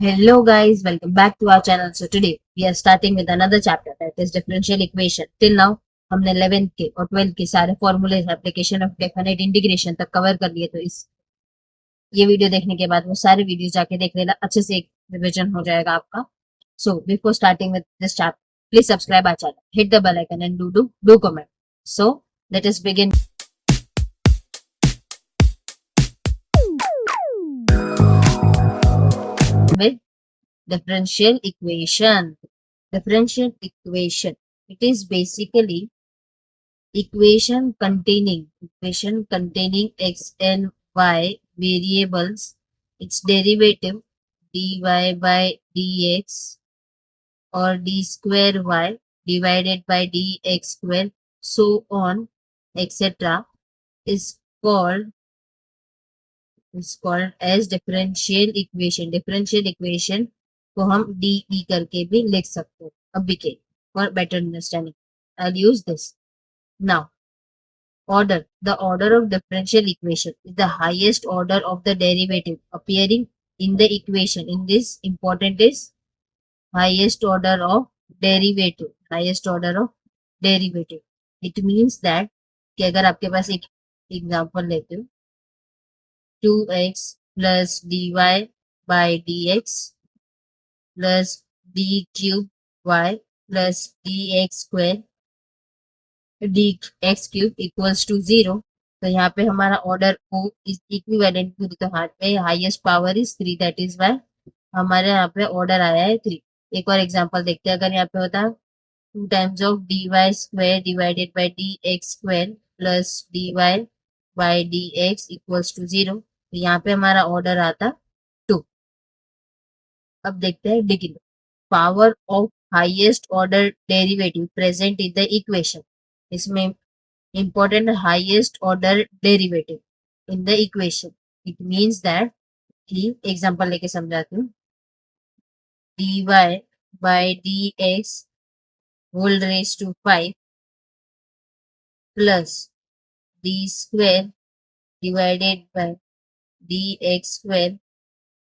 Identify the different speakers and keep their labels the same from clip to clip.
Speaker 1: Hello guys, welcome back to our channel. So today we are starting with another chapter that is differential equation. Till now हमने 11th के और 12th के सारे formulas application of definite integration तक cover कर लिए। तो इस ये वीडियो देखने के बाद वो सारे वीडियो जाके देख लेना, अच्छे से एक रिविजन हो जाएगा आपका। So before starting with this chapter, please subscribe our channel, hit the bell icon and do comment. So let us begin with differential equation. Differential equation. It is basically equation containing x and y variables, its derivative dy by dx or d square y divided by dx square, so on, etc. is called as differential equation. Differential equation को हम DE करके भी लिख सकते हैं। अब के for better understanding, I'll use this. Now, the order of differential equation is the highest order of the derivative appearing in the equation. In this, important is highest order of derivative. Highest order of derivative. It means that कि अगर आपके पास एक example लेते हो, 2x plus dy by dx plus d cube y plus dx square dx cube equals to 0। तो यहाँ पे हमारा order O is equivalent to, तो यहाँ पे highest power is 3, that is Y हमारे यहाँ पे ऑर्डर आया है 3। एक और एग्जांपल देखते हैं। अगर यहाँ पे होता 2 times of dy square divided by dx square plus dy by dx equals to 0, तो यहाँ पे हमारा ऑर्डर आता 2। अब देखते हैं degree, power of highest order derivative present in the equation. इसमें important highest order derivative in the equation. It means that कि एग्जांपल लेके समझाती हूँ, dy by dx whole raised to 5 plus d square divided by dx square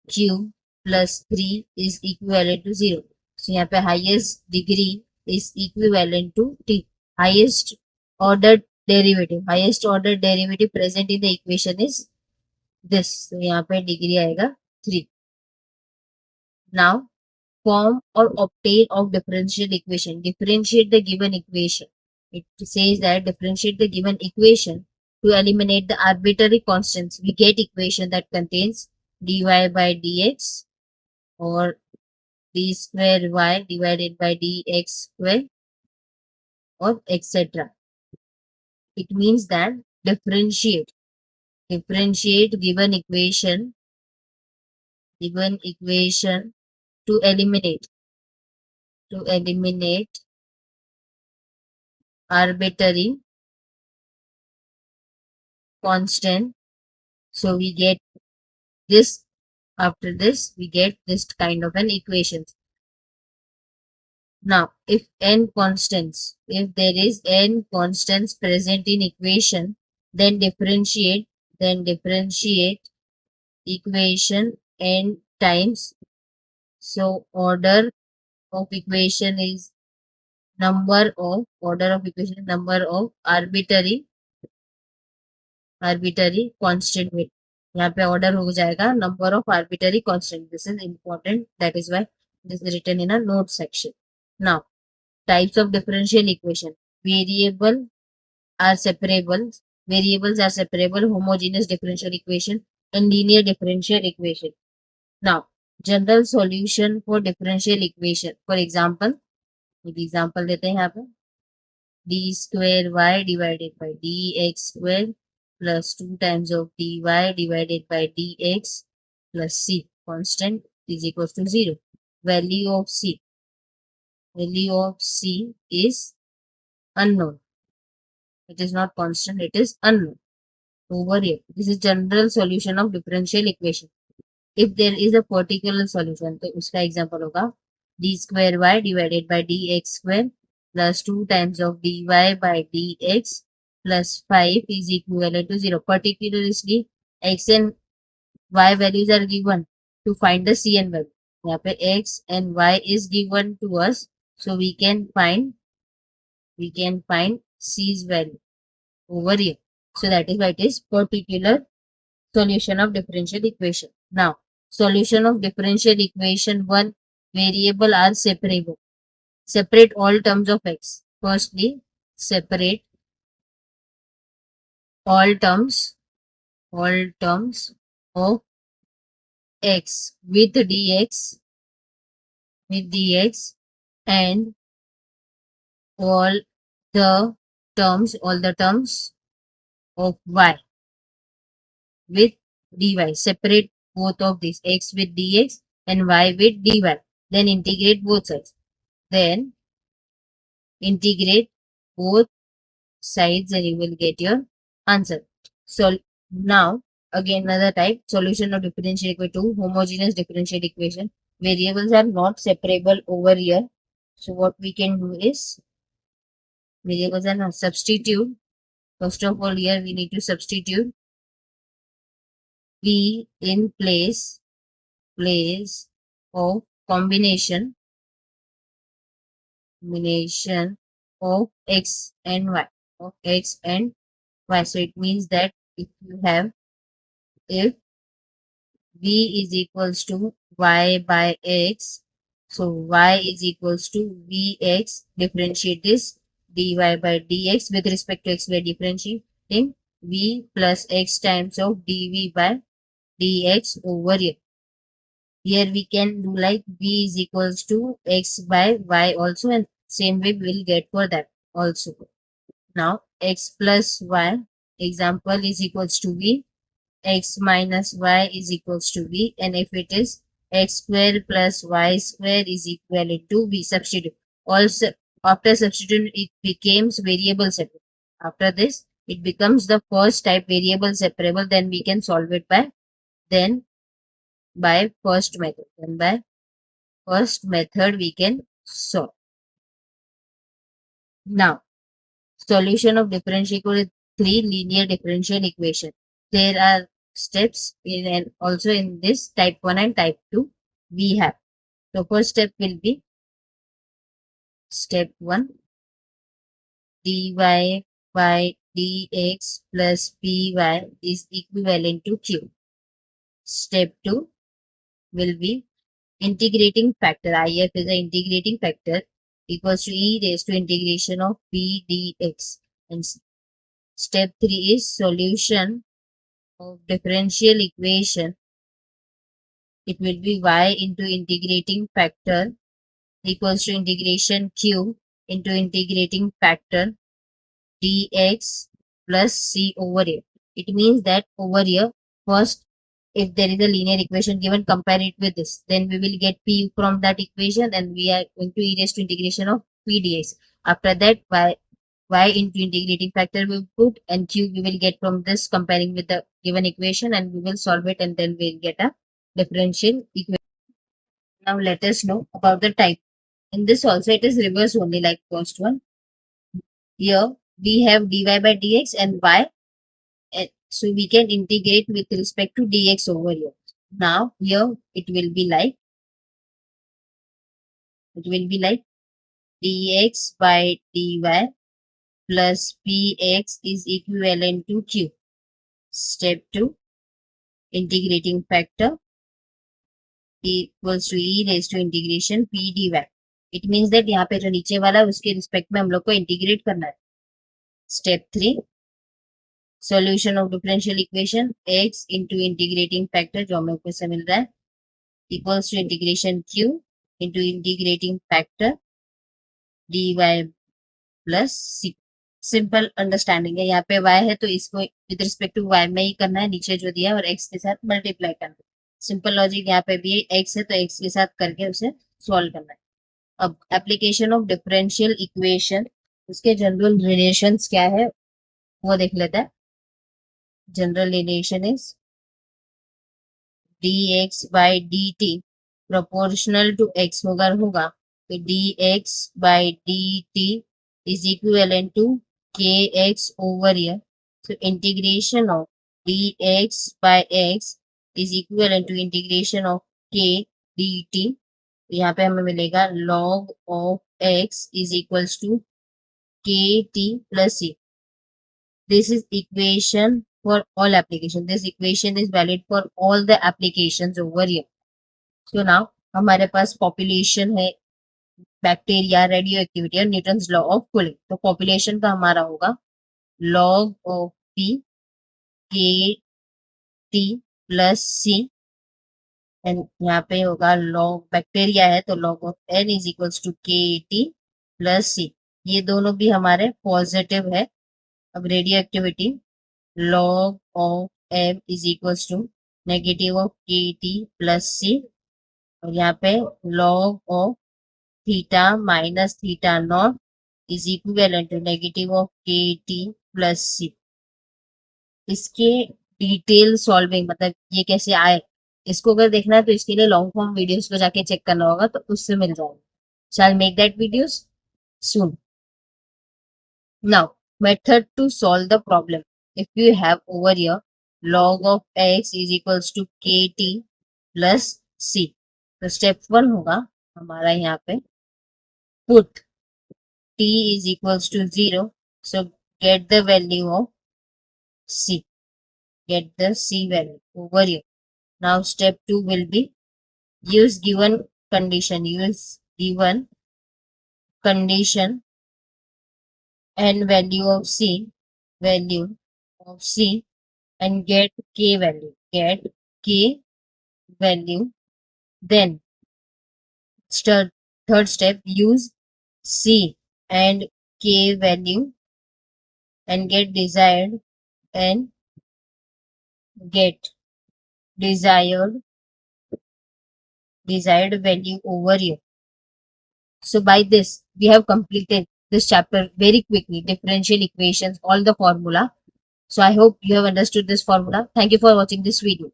Speaker 1: cube plus 3 is equivalent to 0। So यहाँ पे highest degree is equivalent to t, highest order derivative present in the equation is this। तो यहाँ पे degree आएगा 3। Now form or obtain of differential equation. Differentiate the given equation. It says that differentiate the given equation to eliminate the arbitrary constants. We get equation that contains dy by dx or d square y divided by dx square or etc. It means that differentiate given equation to eliminate arbitrary constant. So we get this, after this we get this kind of an equation. Now if there is n constants present in equation, then differentiate equation n times. So order of equation is number of arbitrary constant with, यहाँ पे order हो जाएगा number of arbitrary constant. This is important, that is why this is written in a note section. Now types of differential equation. Variable are separable. Variables are separable. Homogeneous differential equation and linear differential equation. Now, general solution for differential equation. For example, example लेते हैं यहाँ पे, d square y divided by dx square plus 2 times of dy divided by dx plus c constant is equals to 0. Value of c is unknown. It is not constant, it is unknown. Over here, this is general solution of differential equation. If there is a particular solution, तो उसका example होगा d square y divided by dx square plus 2 times of dy by dx plus 5 is equivalent to 0. Particularly x and y values are given to find the cn value. यहाँ पे x and y is given to us, so we can find c's value over here. So that is why it is particular solution of differential equation. Now, solution of differential equation, one variable are separable. Separate all terms of x. Firstly, separate all terms of x with dx and all all the terms of y with dy. Separate both of these, x with dx and y with dy. Then integrate both sides. Then integrate both sides and you will get your answer. So now again another type, solution of differential equation to homogeneous differential equation. Variables are not separable over here. So what we can do is, variables are not substitute. First of all, here we need to substitute p in place of combination of x and y, So it means that if v is equals to y by x, so y is equals to vx, differentiate this dy by dx. With respect to x, we are differentiating v plus x times of dv by dx over here. Here we can do like v is equals to x by y also, and same way we will get for that also. Now x plus y, example, is equals to v, x minus y is equals to v, and if it is x square plus y square is equal to v, substitute. Also, after substituting, it becomes variable separable. After this, it becomes the first type variable separable. Then we can solve it by first method. Then by first method we can solve. Now, solution of differential equation, three linear differential equation. There are steps in, and also in this type 1 and type 2 we have. So first step will be step 1, dy by dx plus py is equivalent to q. Step 2 will be integrating factor. IF is the integrating factor, equals to e raised to integration of p dx. And step 3 is solution of differential equation. It will be y into integrating factor equals to integration q into integrating factor dx plus c over here. It means that over here, first, if there is a linear equation given, compare it with this. Then we will get p from that equation, and we are going to e raised to integration of p dx. After that, y into integrating factor we put, and q we will get from this comparing with the given equation, and we will solve it, and then we'll get a differential equation. Now let us know about the type. In this also it is reverse only like first one. Here we have dy by dx and y, so we can integrate with respect to dx over here. Now here it will be like dx by dy plus px is equivalent to q. Step 2, integrating factor equals to e raised to integration p dy. It means that यहाँ पे जो नीचे वाला है उसके respect में हम लोग को इंटीग्रेट करना है. Step 3, solution of differential equation x into integrating factor जो हम लोग को से मिल रहा है equals to integration q into integrating factor dy plus c. Simple understanding है. यहाँ पे y है तो इसको विद रिस्पेक्ट टू y में ही करना है, नीचे जो दिया है, और x के साथ मल्टीप्लाई करना है. Simple logic. यहाँ पे भी x है तो x के साथ करके उसे सॉल्व करना है. अब एप्लीकेशन ऑफ डिफरेंशियल इक्वेशन, उसके जनरल रिलेशंस क्या है वो देख लेते हैं. General relation is dx by dt proportional to x होगा तो dx by dt is equivalent to kx over here. So integration of dx by x is equivalent to integration of k dt, यहाँ पे हमें मिलेगा log of x is equals to kt plus c. This is equation for all applications. This equation is valid for all the applications over here. So now हमारे पास population है, bacteria, radioactivity और Newton's law of cooling. तो population का हमारा होगा log of p k t plus c, and यहाँ पे होगा लॉग, बैक्टीरिया है तो log of n is equals to K T plus C. ये दोनों भी हमारे पॉजिटिव है. अब radioactivity log of m is equals to negative of K T plus C, और यहाँ पे log of theta minus theta naught is equivalent to negative of K T plus C. इसके डिटेल सॉल्विंग, मतलब ये कैसे आए, इसको अगर देखना है तो इसके लिए लॉन्ग फॉर्म वीडियोस को जाके चेक करना होगा, तो उससे मिल जाएगा. Shall make that videos soon. Now method to solve the problem. If you have over here log of x is equals to K T plus C, तो स्टेप 1 होगा हमारा यहाँ पे put t is equals to 0. So get the value of c. Get the c value over here. Now step 2 will be use given condition. Use given condition and value of c. Value of c and get k value. Get k value. Then third step, use c and k value and get and get desired value over here. So by this, we have completed this chapter very quickly, differential equations, all the formula. So I hope you have understood this formula. Thank you for watching this video.